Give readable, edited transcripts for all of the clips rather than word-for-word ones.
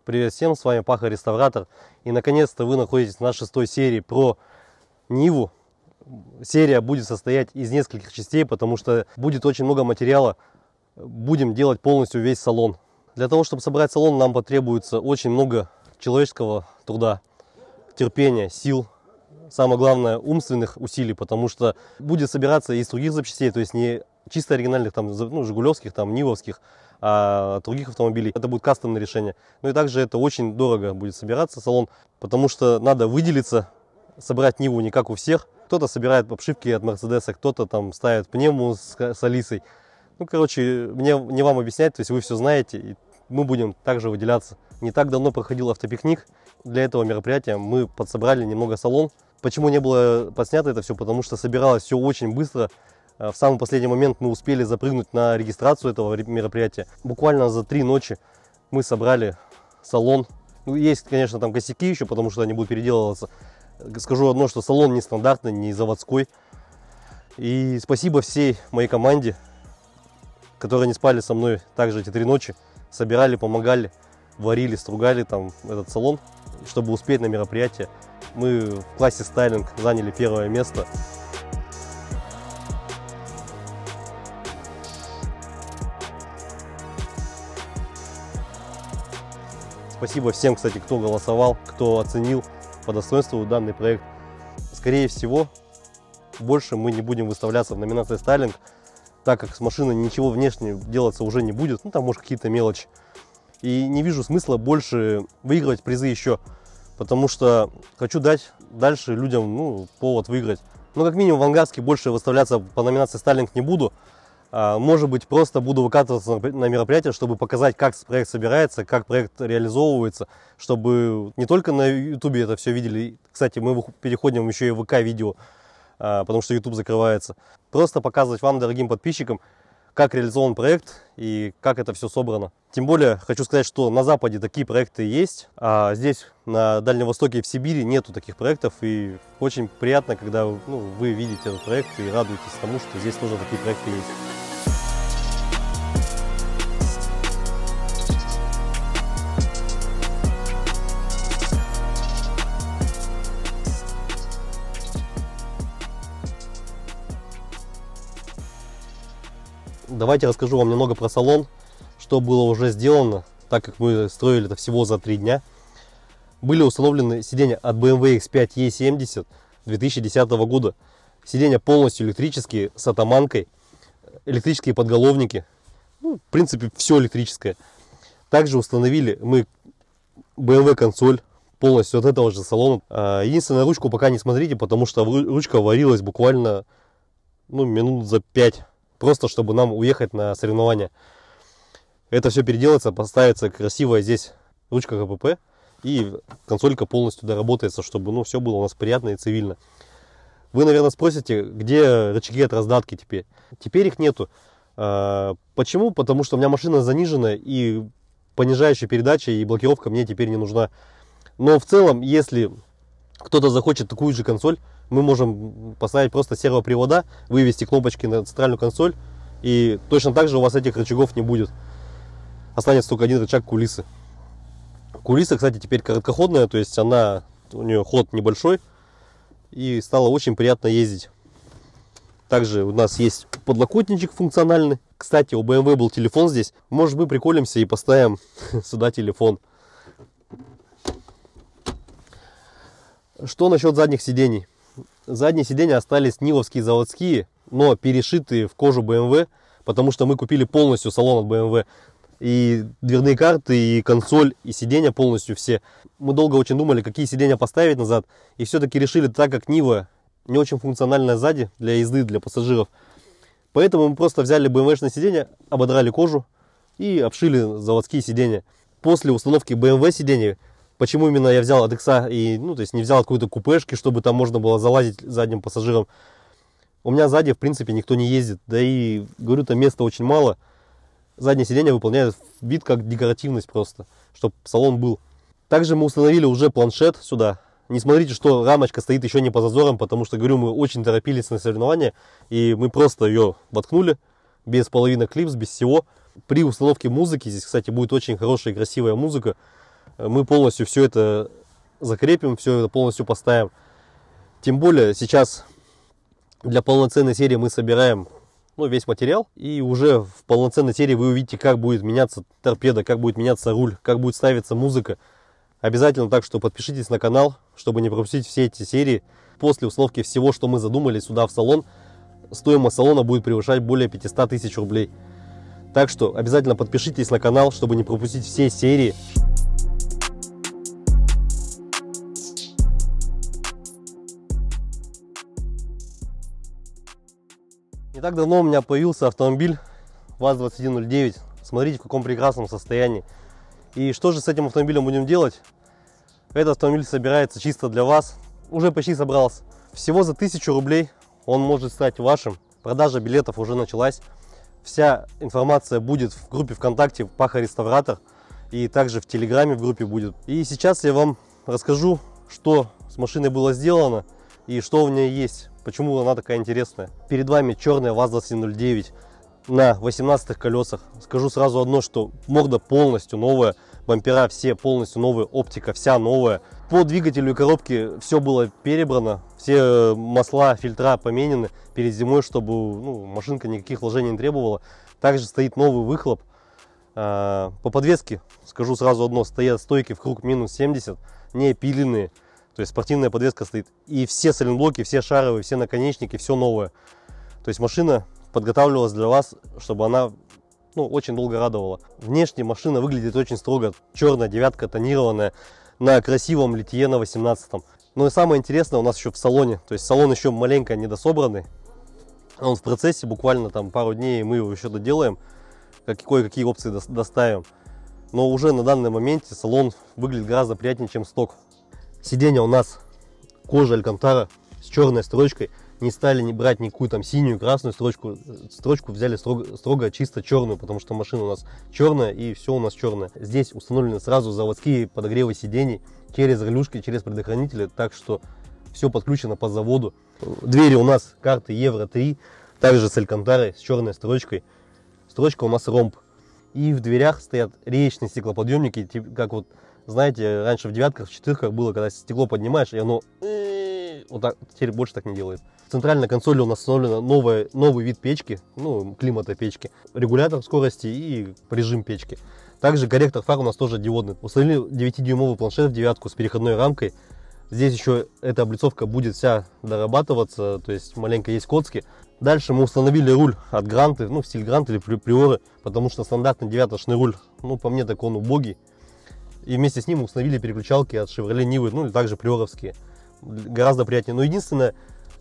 Привет всем, с вами Паха Реставратор. И наконец-то вы находитесь на 6-й серии про Ниву. Серия будет состоять из нескольких частей, потому что будет очень много материала. Будем делать полностью весь салон. Для того, чтобы собрать салон, нам потребуется очень много человеческого труда, терпения, сил. Самое главное, умственных усилий, потому что будет собираться из других запчастей, то есть не чисто оригинальных, там, жигулевских, там, нивовских, а других автомобилей. Это будет кастомное решение. Ну и также это очень дорого будет собираться салон, потому что надо выделиться, собрать Ниву не как у всех. Кто-то собирает обшивки от Мерседеса, кто-то там ставит пневму с Алисой. Ну, короче, мне не вам объяснять, то есть вы все знаете, и мы будем также выделяться. Не так давно проходил автопикник. Для этого мероприятия мы подсобрали немного салон. Почему не было подснято это все? Потому что собиралось все очень быстро. В самый последний момент мы успели запрыгнуть на регистрацию этого мероприятия. Буквально за 3 ночи мы собрали салон. Ну, есть, конечно, там косяки еще, потому что они будут переделываться. Скажу одно, что салон не стандартный, не заводской. И спасибо всей моей команде, которые не спали со мной также эти 3 ночи. Собирали, помогали, варили, стругали там этот салон, чтобы успеть на мероприятие. Мы в классе стайлинг заняли 1-е место. Спасибо всем, кстати, кто голосовал, кто оценил по достоинству данный проект. Скорее всего, больше мы не будем выставляться в номинации стайлинг, так как с машиной ничего внешне делаться уже не будет. Ну, там, может, какие-то мелочи. И не вижу смысла больше выигрывать призы еще, потому что хочу дать дальше людям, повод выиграть. Но как минимум в Ангарске больше выставляться по номинации стайлинг не буду. Может быть, просто буду выкатываться на мероприятие, чтобы показать, как проект собирается, как проект реализовывается, чтобы не только на YouTube это все видели. Кстати, мы переходим еще и в ВК-видео, потому что YouTube закрывается. Просто показывать вам, дорогим подписчикам, как реализован проект и как это все собрано. Тем более, хочу сказать, что на Западе такие проекты есть, а здесь, на Дальнем Востоке и в Сибири, нету таких проектов. И очень приятно, когда вы видите этот проект и радуетесь тому, что здесь тоже такие проекты есть. Давайте расскажу вам немного про салон, что было уже сделано, так как мы строили это всего за 3 дня. Были установлены сиденья от BMW X5 E70 2010 года. Сиденья полностью электрические, с атаманкой, электрические подголовники. В принципе, все электрическое. Также установили мы BMW консоль полностью от этого же салона. Единственное, ручку пока не смотрите, потому что ручка варилась буквально минут за 5. Просто чтобы нам уехать на соревнования. Это все переделается, поставится красивая здесь ручка КПП. И консолька полностью доработается, чтобы все было у нас приятно и цивильно. Вы, наверное, спросите, где рычаги от раздатки теперь? Теперь их нету. Почему? Потому что у меня машина занижена, и понижающая передача и блокировка мне теперь не нужна. Но в целом, если кто-то захочет такую же консоль, мы можем поставить просто сервопривода, вывести кнопочки на центральную консоль, и точно так же у вас этих рычагов не будет. Останется только один рычаг кулисы. Кулиса, кстати, теперь короткоходная, то есть у нее ход небольшой, и стало очень приятно ездить. Также у нас есть подлокотничек функциональный. Кстати, у BMW был телефон здесь. Может, мы приколимся и поставим сюда телефон. Что насчет задних сидений? Задние сиденья остались нивовские заводские, но перешитые в кожу BMW, потому что мы купили полностью салон от BMW. И дверные карты, и консоль, и сиденья полностью все. Мы долго очень думали, какие сиденья поставить назад. И все-таки решили, так как Нива не очень функциональная сзади для езды, для пассажиров. Поэтому мы просто взяли BMW-шные сиденья, ободрали кожу и обшили заводские сиденья. После установки BMW сидений, почему именно я взял от X, и, то есть не взял какой-то купешки, чтобы там можно было залазить задним пассажирам. У меня сзади, в принципе, никто не ездит. Да и, говорю, там места очень мало. Задние сиденья выполняют вид как декоративность просто, чтобы салон был. Также мы установили уже планшет сюда. Не смотрите, что рамочка стоит еще не по зазорам, потому что, говорю, мы очень торопились на соревнования. И мы просто ее воткнули, без половинок клипс, без всего. При установке музыки, здесь, кстати, будет очень хорошая и красивая музыка. мы полностью все это закрепим, все это полностью поставим. Тем более сейчас для полноценной серии мы собираем весь материал. И уже в полноценной серии вы увидите, как будет меняться торпеда, как будет меняться руль, как будет ставиться музыка. Обязательно так, что подпишитесь на канал, чтобы не пропустить все эти серии. После установки всего, что мы задумали сюда в салон, стоимость салона будет превышать более 500 тысяч рублей. Так что обязательно подпишитесь на канал, чтобы не пропустить все серии. Не так давно у меня появился автомобиль ВАЗ-2109. Смотрите, в каком прекрасном состоянии. И что же с этим автомобилем будем делать? Этот автомобиль собирается чисто для вас. Уже почти собрался. Всего за 1000 рублей он может стать вашим. Продажа билетов уже началась. Вся информация будет в группе ВКонтакте Паха Реставратор. И также в Телеграме в группе будет. И сейчас я вам расскажу, что с машиной было сделано и что в ней есть. Почему она такая интересная. Перед вами черная ВАЗ-2109 на 18 колесах. Скажу сразу одно, что морда полностью новая, бампера все полностью новые, оптика вся новая. По двигателю и коробке все было перебрано, все масла, фильтра поменены перед зимой, чтобы машинка никаких вложений не требовала. Также стоит новый выхлоп. По подвеске, скажу сразу одно, стоят стойки в круг минус 70, не пиленные. То есть спортивная подвеска стоит. И все сайлентблоки, все шаровые, все наконечники, все новое. То есть машина подготавливалась для вас, чтобы она очень долго радовала. Внешне машина выглядит очень строго. Черная девятка тонированная на красивом литье на 18-м. Но и самое интересное у нас еще в салоне. То есть салон еще маленько недособранный. Он в процессе, буквально там пару дней мы его еще доделаем. Кое-какие опции доставим. Но уже на данный момент салон выглядит гораздо приятнее, чем сток. Сиденье у нас кожа алькантара с черной строчкой. Не стали брать никакую там синюю, красную строчку. Строчку взяли строго чисто черную, потому что машина у нас черная и все у нас черное. Здесь установлены сразу заводские подогревы сидений через релюшки, через предохранители. Так что все подключено по заводу. Двери у нас карты Евро 3, также с алькантарой, с черной строчкой. Строчка у нас ромб. И в дверях стоят реечные стеклоподъемники, как вот, знаете, раньше в девятках, в четырках было, когда стекло поднимаешь, и оно вот так, теперь больше так не делает. В центральной консоли у нас установлен новый вид печки, климата печки, регулятор скорости и режим печки. Также корректор фар у нас тоже диодный. Установили 9-дюймовый планшет в девятку с переходной рамкой. Здесь еще эта облицовка будет вся дорабатываться, то есть маленько есть коцки. Дальше мы установили руль от Гранты, в стиль Грант или Приоры, потому что стандартный девяточный руль, по мне так он убогий. И вместе с ним установили переключалки от Chevrolet Нивы, или также приоровские. Гораздо приятнее. Но единственное,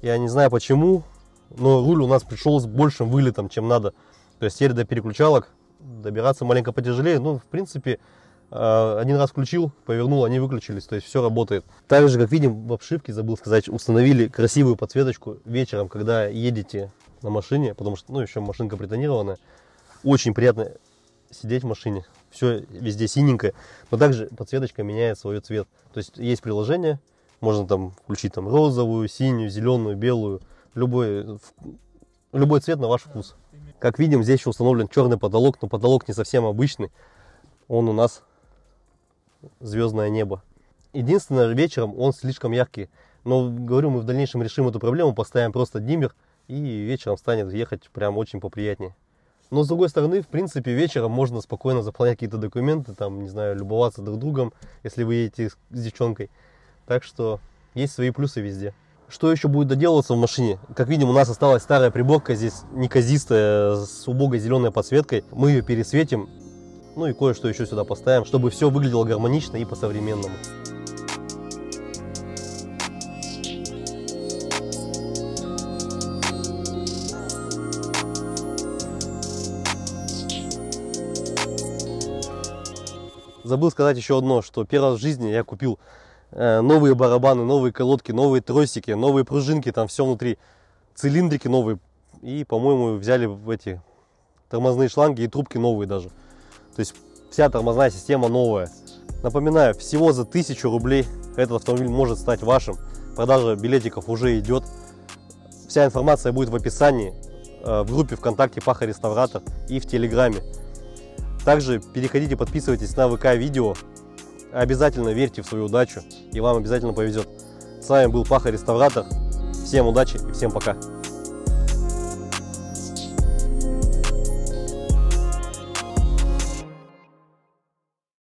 я не знаю почему, но руль у нас пришел с большим вылетом, чем надо. То есть теперь до переключалок добираться маленько потяжелее. В принципе, один раз включил, повернул, они выключились. То есть все работает. Также, как видим, в обшивке, забыл сказать, установили красивую подсветочку вечером, когда едете на машине. Потому что, еще машинка притонированная. Очень приятно сидеть в машине. Все везде синенькое, но также подсветочка меняет свой цвет. То есть есть приложение, можно там включить розовую, синюю, зеленую, белую, любой цвет на ваш вкус. Как видим, здесь еще установлен черный потолок, но потолок не совсем обычный. Он у нас звездное небо. Единственное, вечером он слишком яркий. Но говорю, мы в дальнейшем решим эту проблему, поставим просто диммер, и вечером станет ехать прям очень поприятнее. Но с другой стороны, в принципе, вечером можно спокойно заполнять какие-то документы, там, не знаю, любоваться друг другом, если вы едете с девчонкой. Так что есть свои плюсы везде. Что еще будет доделываться в машине? Как видим, у нас осталась старая приборка, здесь неказистая, с убогой зеленой подсветкой. Мы ее пересветим, и кое-что еще сюда поставим, чтобы все выглядело гармонично и по-современному. Забыл сказать еще одно, что первый раз в жизни я купил новые барабаны, новые колодки, новые тросики, новые пружинки, там все внутри, цилиндрики новые. И, по-моему, взяли эти тормозные шланги и трубки новые даже. То есть вся тормозная система новая. Напоминаю, всего за 1000 рублей этот автомобиль может стать вашим. Продажа билетиков уже идет. Вся информация будет в описании, в группе ВКонтакте Паха Реставратор и в Телеграме. Также переходите, подписывайтесь на ВК видео. обязательно верьте в свою удачу, и вам обязательно повезет. С вами был Паха Реставратор. Всем удачи и всем пока.